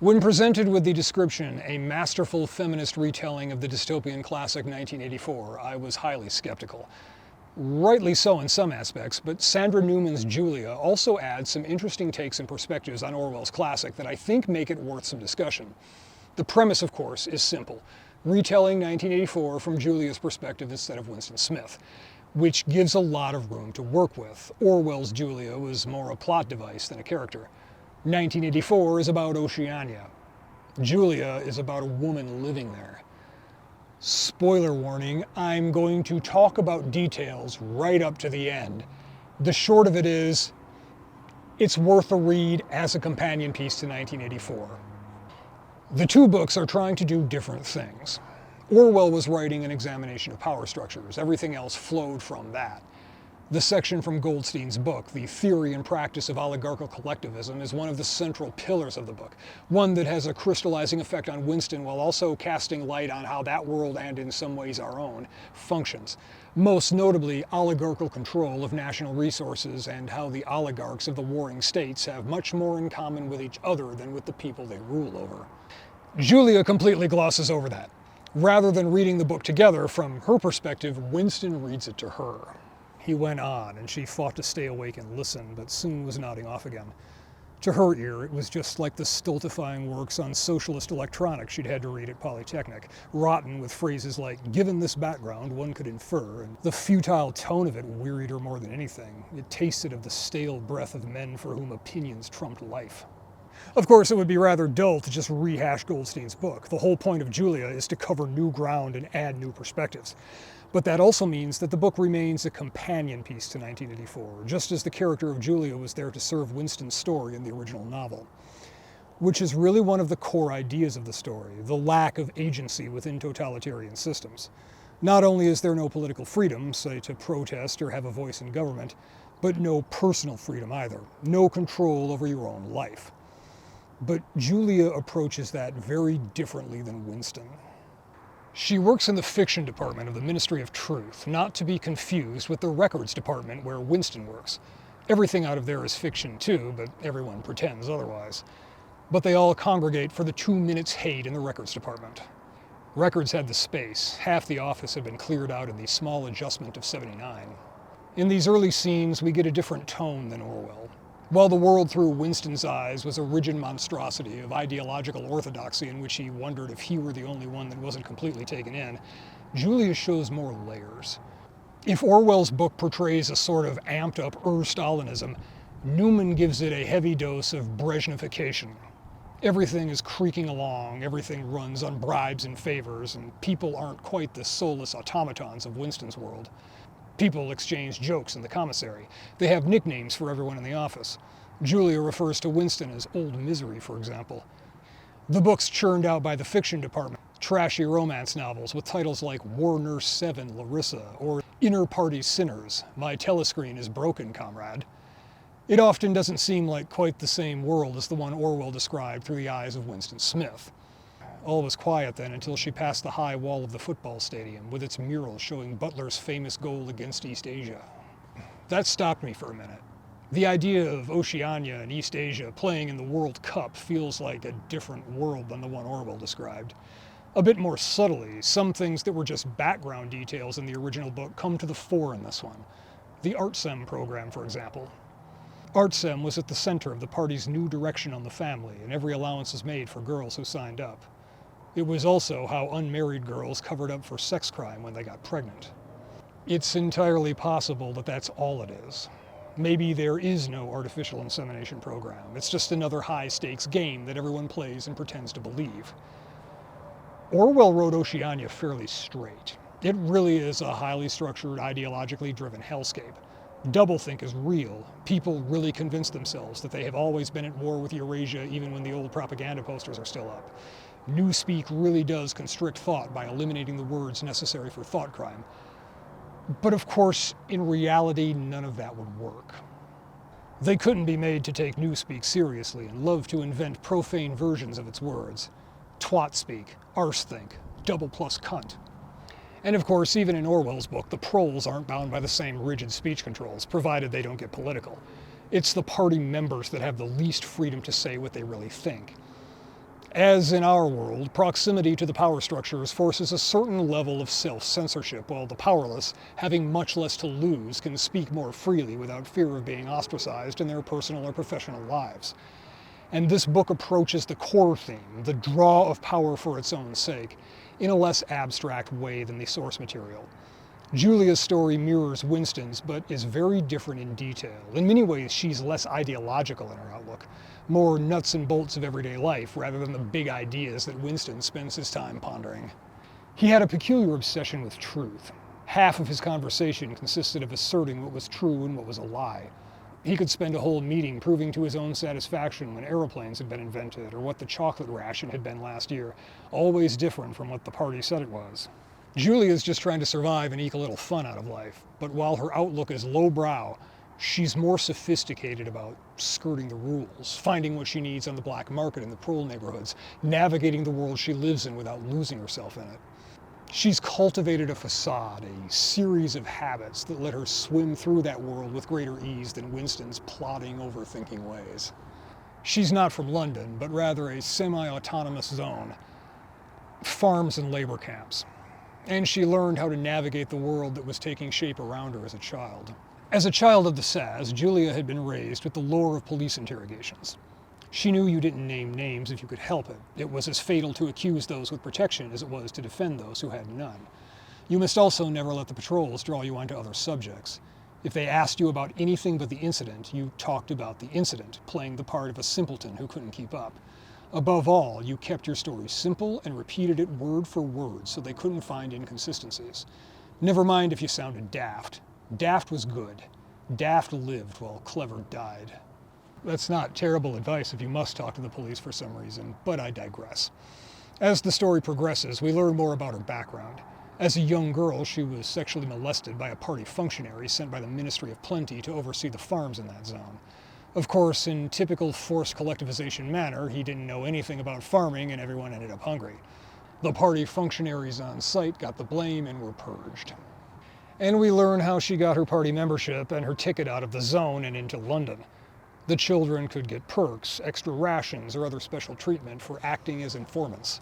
When presented with the description, a masterful feminist retelling of the dystopian classic 1984, I was highly skeptical. Rightly so in some aspects, but Sandra Newman's Julia also adds some interesting takes and perspectives on Orwell's classic that I think make it worth some discussion. The premise, of course, is simple. Retelling 1984 from Julia's perspective instead of Winston Smith, which gives a lot of room to work with. Orwell's Julia was more a plot device than a character. 1984 is about Oceania. Julia is about a woman living there. Spoiler warning, I'm going to talk about details right up to the end. The short of it is, it's worth a read as a companion piece to 1984. The two books are trying to do different things. Orwell was writing an examination of power structures. Everything else flowed from that. The section from Goldstein's book, The Theory and Practice of Oligarchical Collectivism, is one of the central pillars of the book, one that has a crystallizing effect on Winston while also casting light on how that world, and in some ways our own, functions. Most notably, oligarchical control of national resources and how the oligarchs of the warring states have much more in common with each other than with the people they rule over. Julia completely glosses over that. Rather than reading the book together, from her perspective, Winston reads it to her. He went on, and she fought to stay awake and listen, but soon was nodding off again. To her ear, it was just like the stultifying works on socialist electronics she'd had to read at Polytechnic, rotten with phrases like, given this background, one could infer, and the futile tone of it wearied her more than anything. It tasted of the stale breath of men for whom opinions trumped life. Of course, it would be rather dull to just rehash Goldstein's book. The whole point of Julia is to cover new ground and add new perspectives. But that also means that the book remains a companion piece to 1984, just as the character of Julia was there to serve Winston's story in the original novel. Which is really one of the core ideas of the story, the lack of agency within totalitarian systems. Not only is there no political freedom, say to protest or have a voice in government, but no personal freedom either, no control over your own life. But Julia approaches that very differently than Winston. She works in the fiction department of the Ministry of Truth, not to be confused with the records department where Winston works. Everything out of there is fiction too, but everyone pretends otherwise. But they all congregate for the 2 minutes hate in the records department. Records had the space. Half the office had been cleared out in the small adjustment of '79. In these early scenes, we get a different tone than Orwell. While the world through Winston's eyes was a rigid monstrosity of ideological orthodoxy in which he wondered if he were the only one that wasn't completely taken in, Julia shows more layers. If Orwell's book portrays a sort of amped-up Stalinism, Newman gives it a heavy dose of Brezhnevification. Everything is creaking along, everything runs on bribes and favors, and people aren't quite the soulless automatons of Winston's world. People exchange jokes in the commissary. They have nicknames for everyone in the office. Julia refers to Winston as Old Misery, for example. The books churned out by the fiction department, trashy romance novels with titles like War Nurse 7, Larissa, or Inner Party Sinners, My Telescreen is Broken, Comrade. It often doesn't seem like quite the same world as the one Orwell described through the eyes of Winston Smith. All was quiet then until she passed the high wall of the football stadium with its mural showing Butler's famous goal against East Asia. That stopped me for a minute. The idea of Oceania and East Asia playing in the World Cup feels like a different world than the one Orwell described. A bit more subtly, some things that were just background details in the original book come to the fore in this one. The ArtSem program, for example. ArtSem was at the center of the party's new direction on the family, and every allowance is made for girls who signed up. It was also how unmarried girls covered up for sex crime when they got pregnant. It's entirely possible that that's all it is. Maybe there is no artificial insemination program. It's just another high-stakes game that everyone plays and pretends to believe. Orwell wrote Oceania fairly straight. It really is a highly structured, ideologically driven hellscape. Doublethink is real. People really convince themselves that they have always been at war with Eurasia even when the old propaganda posters are still up. Newspeak really does constrict thought by eliminating the words necessary for thought crime. But of course, in reality, none of that would work. They couldn't be made to take Newspeak seriously and love to invent profane versions of its words. Twatspeak, arsethink, double plus cunt. And of course, even in Orwell's book, the proles aren't bound by the same rigid speech controls, provided they don't get political. It's the party members that have the least freedom to say what they really think. As in our world, proximity to the power structures forces a certain level of self-censorship, while the powerless, having much less to lose, can speak more freely without fear of being ostracized in their personal or professional lives. And this book approaches the core theme, the draw of power for its own sake, in a less abstract way than the source material. Julia's story mirrors Winston's, but is very different in detail. In many ways, she's less ideological in her outlook, more nuts and bolts of everyday life rather than the big ideas that Winston spends his time pondering. He had a peculiar obsession with truth. Half of his conversation consisted of asserting what was true and what was a lie. He could spend a whole meeting proving to his own satisfaction when aeroplanes had been invented or what the chocolate ration had been last year, always different from what the party said it was. Julia's just trying to survive and eke a little fun out of life, but while her outlook is lowbrow, she's more sophisticated about skirting the rules, finding what she needs on the black market in the prole neighborhoods, navigating the world she lives in without losing herself in it. She's cultivated a facade, a series of habits that let her swim through that world with greater ease than Winston's plodding, overthinking ways. She's not from London, but rather a semi-autonomous zone, farms and labor camps. And she learned how to navigate the world that was taking shape around her as a child. As a child of the SAS, Julia had been raised with the lore of police interrogations. She knew you didn't name names if you could help it. It was as fatal to accuse those with protection as it was to defend those who had none. You must also never let the patrols draw you onto other subjects. If they asked you about anything but the incident, you talked about the incident, playing the part of a simpleton who couldn't keep up. Above all, you kept your story simple and repeated it word for word so they couldn't find inconsistencies. Never mind if you sounded daft. Daft was good. Daft lived while clever died. That's not terrible advice if you must talk to the police for some reason, but I digress. As the story progresses, we learn more about her background. As a young girl, she was sexually molested by a party functionary sent by the Ministry of Plenty to oversee the farms in that zone. Of course, in typical forced collectivization manner, he didn't know anything about farming and everyone ended up hungry. The party functionaries on site got the blame and were purged. And we learn how she got her party membership and her ticket out of the zone and into London. The children could get perks, extra rations, or other special treatment for acting as informants.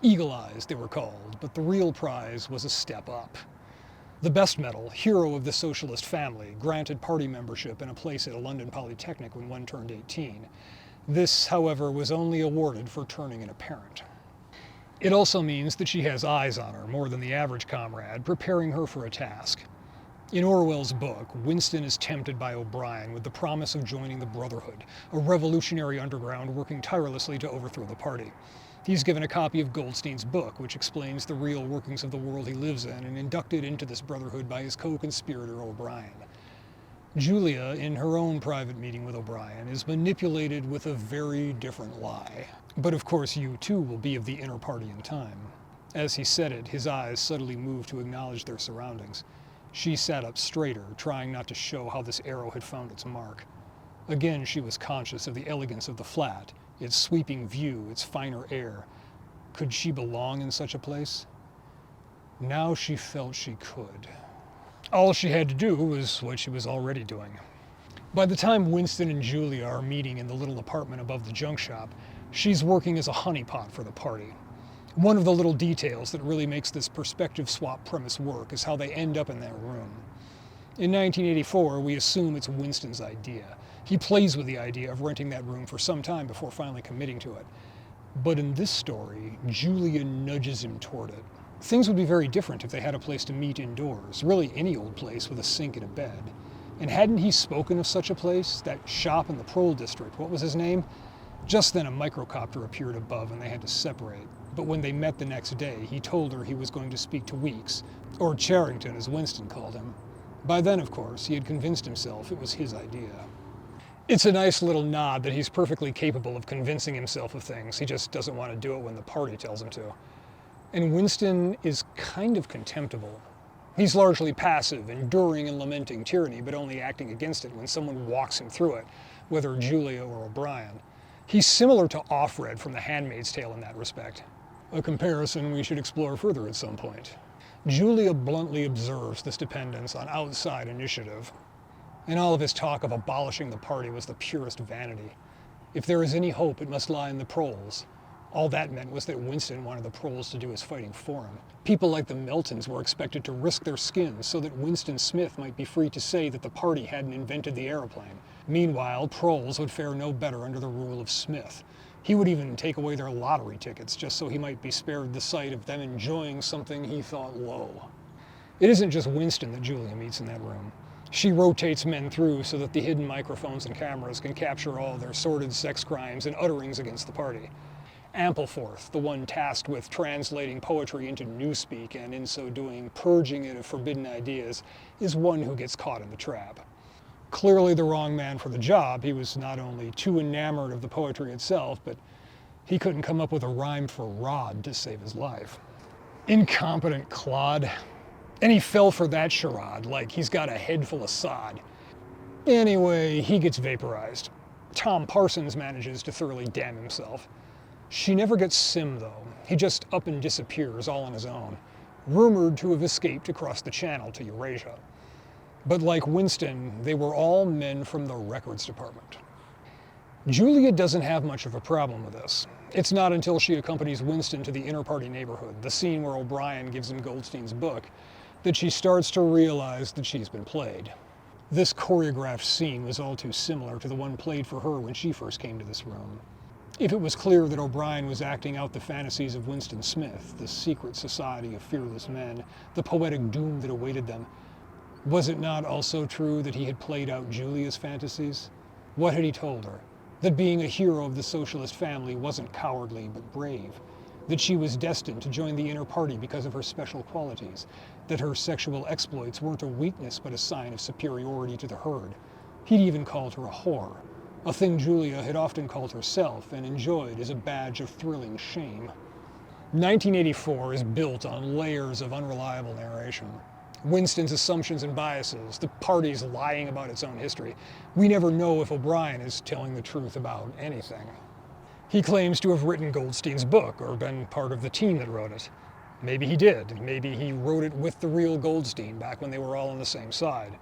Eagle Eyes, they were called, but the real prize was a step up. The best medal, Hero of the Socialist Family, granted party membership and a place at a London Polytechnic when one turned 18. This, however, was only awarded for turning in a parent. It also means that she has eyes on her, more than the average comrade, preparing her for a task. In Orwell's book, Winston is tempted by O'Brien with the promise of joining the Brotherhood, a revolutionary underground working tirelessly to overthrow the party. He's given a copy of Goldstein's book, which explains the real workings of the world he lives in, and inducted into this brotherhood by his co-conspirator O'Brien. Julia, in her own private meeting with O'Brien, is manipulated with a very different lie. But of course you too will be of the inner party in time. As he said it, his eyes subtly moved to acknowledge their surroundings. She sat up straighter, trying not to show how this arrow had found its mark. Again she was conscious of the elegance of the flat, its sweeping view, its finer air. Could she belong in such a place? Now she felt she could. All she had to do was what she was already doing. By the time Winston and Julia are meeting in the little apartment above the junk shop, she's working as a honeypot for the party. One of the little details that really makes this perspective swap premise work is how they end up in that room. In 1984, we assume it's Winston's idea. He plays with the idea of renting that room for some time before finally committing to it. But in this story, Julia nudges him toward it. Things would be very different if they had a place to meet indoors, really any old place with a sink and a bed. And hadn't he spoken of such a place, that shop in the Prole district, what was his name? Just then a microcopter appeared above and they had to separate. But when they met the next day, he told her he was going to speak to Weeks, or Charrington as Winston called him. By then, of course, he had convinced himself it was his idea. It's a nice little nod that he's perfectly capable of convincing himself of things. He just doesn't want to do it when the party tells him to. And Winston is kind of contemptible. He's largely passive, enduring and lamenting tyranny, but only acting against it when someone walks him through it, whether Julia or O'Brien. He's similar to Offred from The Handmaid's Tale in that respect, a comparison we should explore further at some point. Julia bluntly observes this dependence on outside initiative. And all of his talk of abolishing the party was the purest vanity. If there is any hope, it must lie in the proles. All that meant was that Winston wanted the proles to do his fighting for him. People like the Meltons were expected to risk their skins so that Winston Smith might be free to say that the party hadn't invented the aeroplane. Meanwhile, proles would fare no better under the rule of Smith. He would even take away their lottery tickets just so he might be spared the sight of them enjoying something he thought low. It isn't just Winston that Julia meets in that room. She rotates men through so that the hidden microphones and cameras can capture all their sordid sex crimes and utterings against the party. Ampleforth, the one tasked with translating poetry into newspeak and in so doing purging it of forbidden ideas, is one who gets caught in the trap. Clearly the wrong man for the job. He was not only too enamored of the poetry itself, but he couldn't come up with a rhyme for rod to save his life. Incompetent clod. And he fell for that charade, like he's got a head full of sod. Anyway, he gets vaporized. Tom Parsons manages to thoroughly damn himself. She never gets Sim, though. He just up and disappears all on his own, rumored to have escaped across the channel to Eurasia. But like Winston, they were all men from the records department. Julia doesn't have much of a problem with this. It's not until she accompanies Winston to the inter-party neighborhood, the scene where O'Brien gives him Goldstein's book, that she starts to realize that she's been played. This choreographed scene was all too similar to the one played for her when she first came to this room. If it was clear that O'Brien was acting out the fantasies of Winston Smith, the secret society of fearless men, the poetic doom that awaited them, was it not also true that he had played out Julia's fantasies? What had he told her? That being a hero of the socialist family wasn't cowardly but brave. That she was destined to join the inner party because of her special qualities. That her sexual exploits weren't a weakness but a sign of superiority to the herd. He'd even called her a whore, a thing Julia had often called herself and enjoyed as a badge of thrilling shame. 1984 is built on layers of unreliable narration. Winston's assumptions and biases, the party's lying about its own history. We never know if O'Brien is telling the truth about anything. He claims to have written Goldstein's book or been part of the team that wrote it. Maybe he did. Maybe he wrote it with the real Goldstein back when they were all on the same side.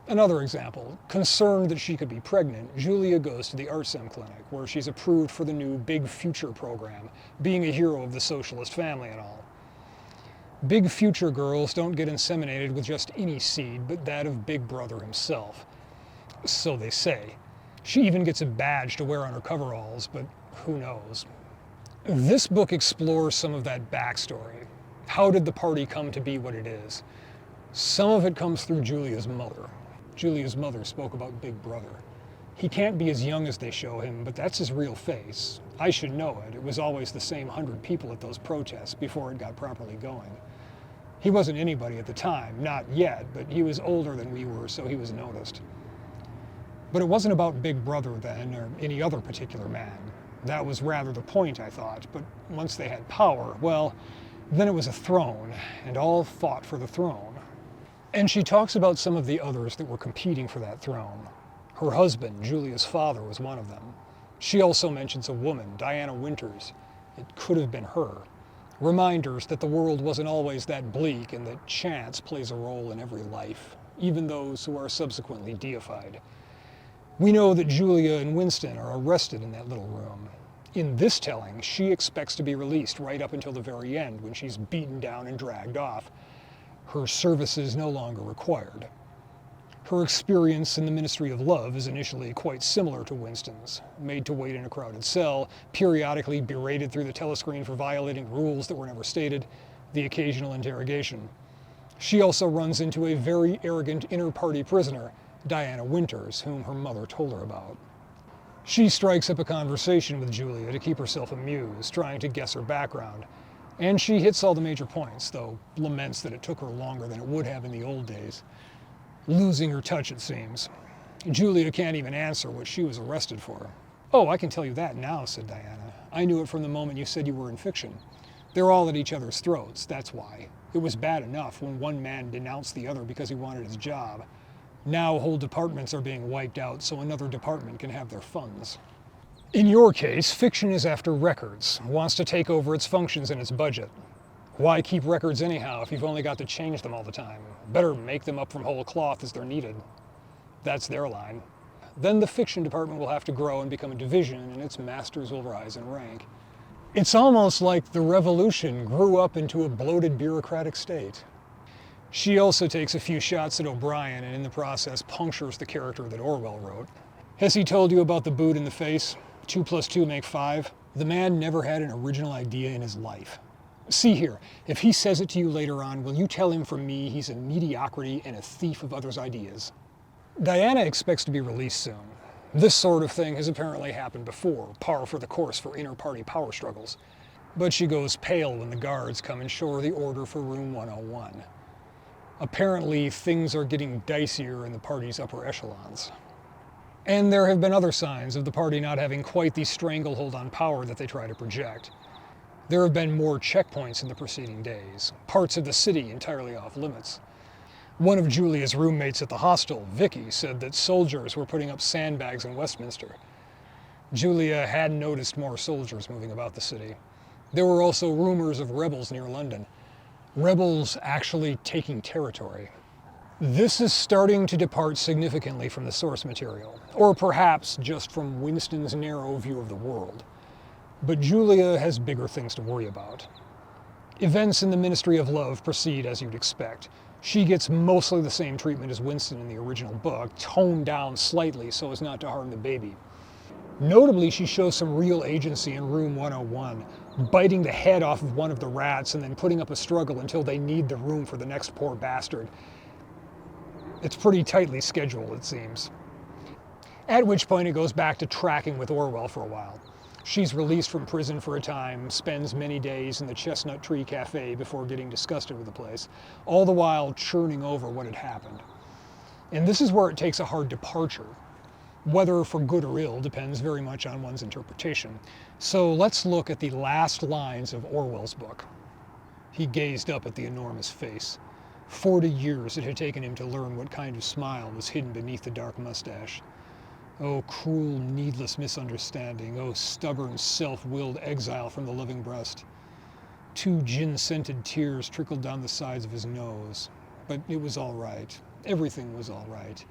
Another example, concerned that she could be pregnant, Julia goes to the ArtSem clinic where she's approved for the new Big Future program, being a hero of the socialist family and all. Big Future girls don't get inseminated with just any seed, but that of Big Brother himself. So they say. She even gets a badge to wear on her coveralls, but who knows? This book explores some of that backstory. How did the party come to be what it is? Some of it comes through Julia's mother. Julia's mother spoke about Big Brother. He can't be as young as they show him, but that's his real face. I should know it. It was always the same 100 people at those protests before it got properly going. He wasn't anybody at the time, not yet, but he was older than we were, so he was noticed. But it wasn't about Big Brother then, or any other particular man. That was rather the point, I thought. But once they had power, well, then it was a throne, and all fought for the throne. And she talks about some of the others that were competing for that throne. Her husband, Julia's father, was one of them. She also mentions a woman, Diana Winters. It could have been her. Reminders that the world wasn't always that bleak and that chance plays a role in every life, even those who are subsequently deified. We know that Julia and Winston are arrested in that little room. In this telling, she expects to be released right up until the very end when she's beaten down and dragged off. Her services no longer required. Her experience in the Ministry of Love is initially quite similar to Winston's, made to wait in a crowded cell, periodically berated through the telescreen for violating rules that were never stated, the occasional interrogation. She also runs into a very arrogant inter-party prisoner, Diana Winters, whom her mother told her about. She strikes up a conversation with Julia to keep herself amused, trying to guess her background. And she hits all the major points, though laments that it took her longer than it would have in the old days. Losing her touch, it seems. Julia can't even answer what she was arrested for. "Oh, I can tell you that now," said Diana. "I knew it from the moment you said you were in fiction. They're all at each other's throats, that's why. It was bad enough when one man denounced the other because he wanted his job. Now whole departments are being wiped out so another department can have their funds. In your case, fiction is after records, wants to take over its functions and its budget. Why keep records anyhow if you've only got to change them all the time? Better make them up from whole cloth as they're needed." That's their line. Then the fiction department will have to grow and become a division, and its masters will rise in rank. It's almost like the revolution grew up into a bloated bureaucratic state. She also takes a few shots at O'Brien and in the process punctures the character that Orwell wrote. Has he told you about the boot in the face? 2 plus 2 make 5? The man never had an original idea in his life. See here, if he says it to you later on, will you tell him from me he's a mediocrity and a thief of others' ideas? Diana expects to be released soon. This sort of thing has apparently happened before, par for the course for inter-party power struggles. But she goes pale when the guards come and show her the order for room 101. Apparently, things are getting dicier in the party's upper echelons. And there have been other signs of the party not having quite the stranglehold on power that they try to project. There have been more checkpoints in the preceding days, parts of the city entirely off limits. One of Julia's roommates at the hostel, Vicky, said that soldiers were putting up sandbags in Westminster. Julia had noticed more soldiers moving about the city. There were also rumors of rebels near London. Rebels actually taking territory. This is starting to depart significantly from the source material, or perhaps just from Winston's narrow view of the world. But Julia has bigger things to worry about. Events in the Ministry of Love proceed as you'd expect. She gets mostly the same treatment as Winston in the original book, toned down slightly so as not to harm the baby. Notably, she shows some real agency in room 101, biting the head off of one of the rats and then putting up a struggle until they need the room for the next poor bastard. It's pretty tightly scheduled, it seems. At which point it goes back to tracking with Orwell for a while. She's released from prison for a time, spends many days in the Chestnut Tree Cafe before getting disgusted with the place, all the while churning over what had happened. And this is where it takes a hard departure. Whether for good or ill depends very much on one's interpretation. So let's look at the last lines of Orwell's book. He gazed up at the enormous face. 40 years it had taken him to learn what kind of smile was hidden beneath the dark mustache. Oh, cruel, needless misunderstanding. Oh, stubborn, self-willed exile from the living breast. 2 gin-scented tears trickled down the sides of his nose. But it was all right. Everything was all right.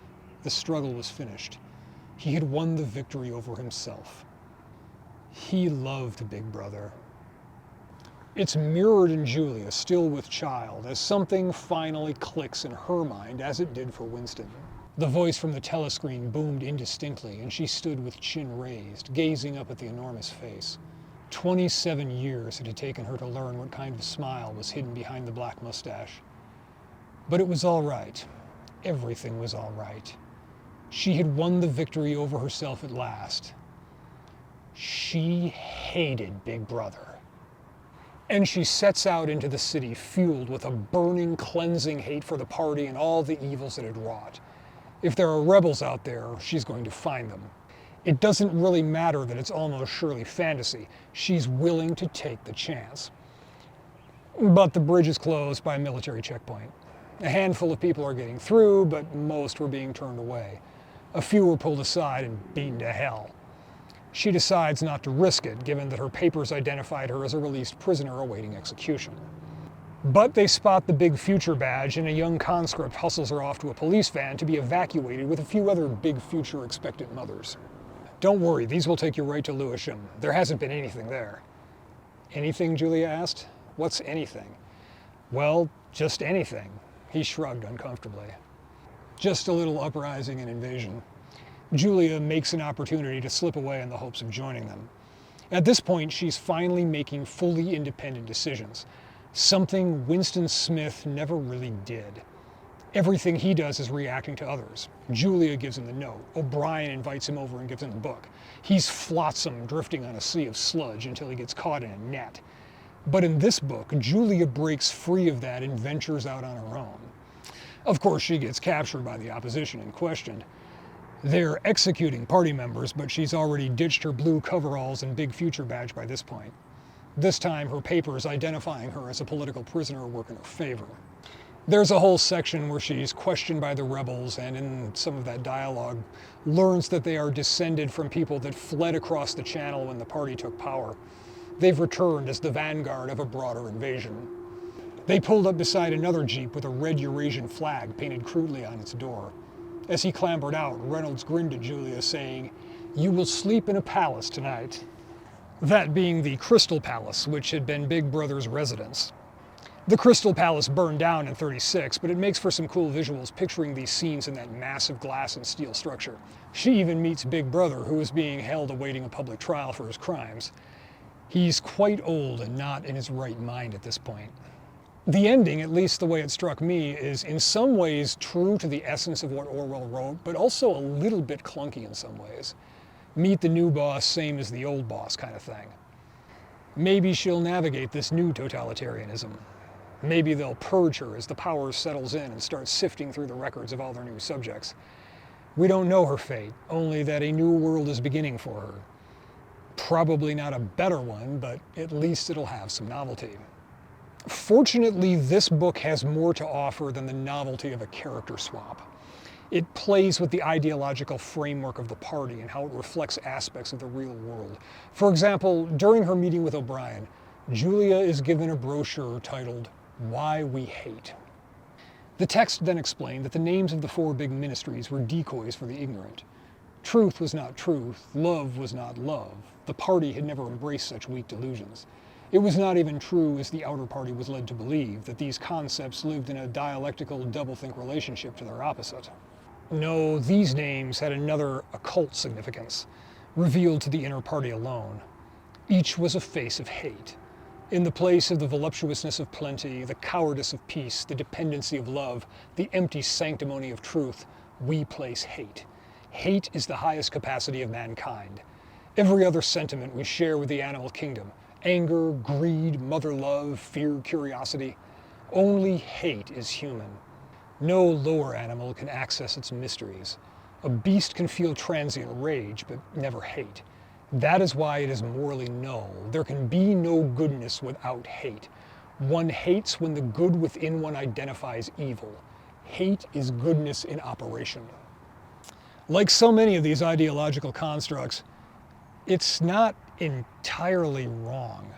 The struggle was finished. He had won the victory over himself. He loved Big Brother. It's mirrored in Julia, still with child, as something finally clicks in her mind, as it did for Winston. The voice from the telescreen boomed indistinctly, and she stood with chin raised, gazing up at the enormous face. 27 years it had taken her to learn what kind of smile was hidden behind the black mustache. But it was all right. Everything was all right. She had won the victory over herself at last. She hated Big Brother. And she sets out into the city, fueled with a burning, cleansing hate for the party and all the evils it had wrought. If there are rebels out there, she's going to find them. It doesn't really matter that it's almost surely fantasy. She's willing to take the chance. But the bridge is closed by a military checkpoint. A handful of people are getting through, but most were being turned away. A few were pulled aside and beaten to hell. She decides not to risk it, given that her papers identified her as a released prisoner awaiting execution. But they spot the Big Future badge, and a young conscript hustles her off to a police van to be evacuated with a few other Big Future expectant mothers. Don't worry, these will take you right to Lewisham. There hasn't been anything there. Anything, Julia asked? What's anything? Well, just anything. He shrugged uncomfortably. Just a little uprising and invasion. Julia makes an opportunity to slip away in the hopes of joining them. At this point, she's finally making fully independent decisions. Something Winston Smith never really did. Everything he does is reacting to others. Julia gives him the note. O'Brien invites him over and gives him the book. He's flotsam drifting on a sea of sludge until he gets caught in a net. But in this book, Julia breaks free of that and ventures out on her own. Of course, she gets captured by the opposition and questioned. They're executing party members, but she's already ditched her blue coveralls and Big Future badge by this point. This time, her papers identifying her as a political prisoner work in her favor. There's a whole section where she's questioned by the rebels, and in some of that dialogue, learns that they are descended from people that fled across the channel when the party took power. They've returned as the vanguard of a broader invasion. They pulled up beside another jeep with a red Eurasian flag painted crudely on its door. As he clambered out, Reynolds grinned at Julia, saying, "You will sleep in a palace tonight." That being the Crystal Palace, which had been Big Brother's residence. The Crystal Palace burned down in '36, but it makes for some cool visuals picturing these scenes in that massive glass and steel structure. She even meets Big Brother, who is being held awaiting a public trial for his crimes. He's quite old and not in his right mind at this point. The ending, at least the way it struck me, is in some ways true to the essence of what Orwell wrote, but also a little bit clunky in some ways. Meet the new boss, same as the old boss kind of thing. Maybe she'll navigate this new totalitarianism. Maybe they'll purge her as the power settles in and starts sifting through the records of all their new subjects. We don't know her fate, only that a new world is beginning for her. Probably not a better one, but at least it'll have some novelty. Fortunately, this book has more to offer than the novelty of a character swap. It plays with the ideological framework of the party and how it reflects aspects of the real world. For example, during her meeting with O'Brien, Julia is given a brochure titled, "Why We Hate." The text then explained that the names of the four big ministries were decoys for the ignorant. Truth was not truth, love was not love. The party had never embraced such weak delusions. It was not even true, as the outer party was led to believe, that these concepts lived in a dialectical doublethink relationship to their opposite. No, these names had another occult significance, revealed to the inner party alone. Each was a face of hate. In the place of the voluptuousness of plenty, the cowardice of peace, the dependency of love, the empty sanctimony of truth, we place hate. Hate is the highest capacity of mankind. Every other sentiment we share with the animal kingdom, anger, greed, mother love, fear, curiosity. Only hate is human. No lower animal can access its mysteries. A beast can feel transient rage, but never hate. That is why it is morally null. There can be no goodness without hate. One hates when the good within one identifies evil. Hate is goodness in operation. Like so many of these ideological constructs, it's not entirely wrong.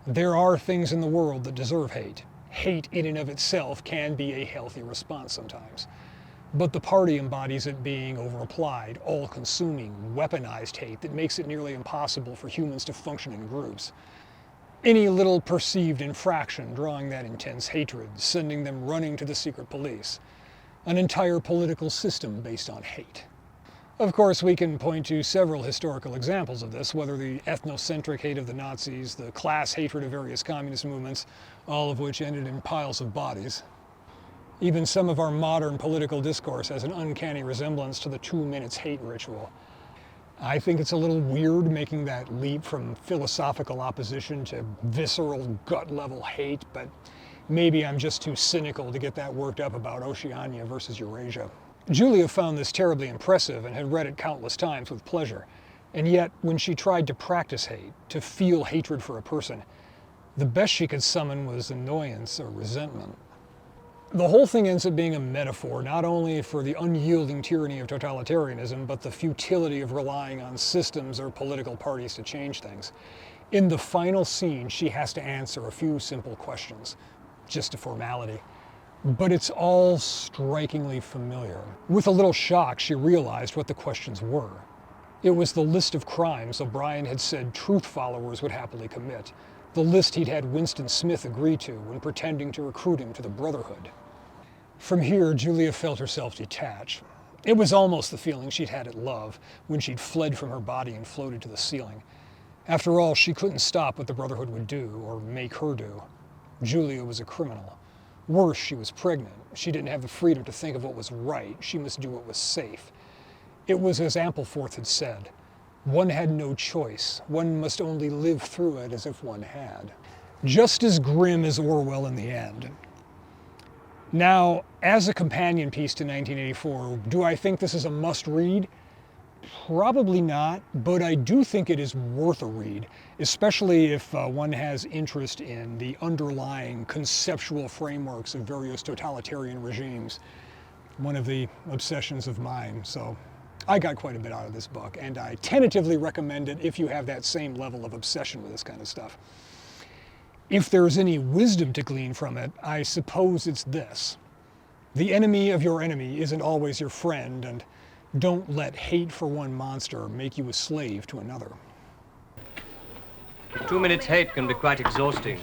There are things in the world that deserve hate. Hate in and of itself can be a healthy response sometimes. But the party embodies it being overapplied, all-consuming, weaponized hate that makes it nearly impossible for humans to function in groups. Any little perceived infraction drawing that intense hatred, sending them running to the secret police. An entire political system based on hate. Of course, we can point to several historical examples of this, whether the ethnocentric hate of the Nazis, the class hatred of various communist movements, all of which ended in piles of bodies. Even some of our modern political discourse has an uncanny resemblance to the 2 minutes hate ritual. I think it's a little weird making that leap from philosophical opposition to visceral, gut-level hate, but maybe I'm just too cynical to get that worked up about Oceania versus Eurasia. Julia found this terribly impressive and had read it countless times with pleasure. And yet, when she tried to practice hate, to feel hatred for a person, the best she could summon was annoyance or resentment. The whole thing ends up being a metaphor, not only for the unyielding tyranny of totalitarianism, but the futility of relying on systems or political parties to change things. In the final scene, she has to answer a few simple questions, just a formality. But it's all strikingly familiar. With a little shock, she realized what the questions were. It was the list of crimes O'Brien had said truth followers would happily commit. The list he'd had Winston Smith agree to when pretending to recruit him to the Brotherhood. From here, Julia felt herself detach. It was almost the feeling she'd had at Love, when she'd fled from her body and floated to the ceiling. After all, she couldn't stop what the Brotherhood would do, or make her do. Julia was a criminal. Worse, she was pregnant. She didn't have the freedom to think of what was right. She must do what was safe. It was as Ampleforth had said, one had no choice. One must only live through it as if one had. Just as grim as Orwell in the end. Now, as a companion piece to 1984, do I think this is a must-read? Probably not, but I do think it is worth a read, especially if one has interest in the underlying conceptual frameworks of various totalitarian regimes. One of the obsessions of mine, so I got quite a bit out of this book, and I tentatively recommend it if you have that same level of obsession with this kind of stuff. If there's any wisdom to glean from it, I suppose it's this. The enemy of your enemy isn't always your friend, and don't let hate for one monster make you a slave to another. 2 minutes hate can be quite exhausting.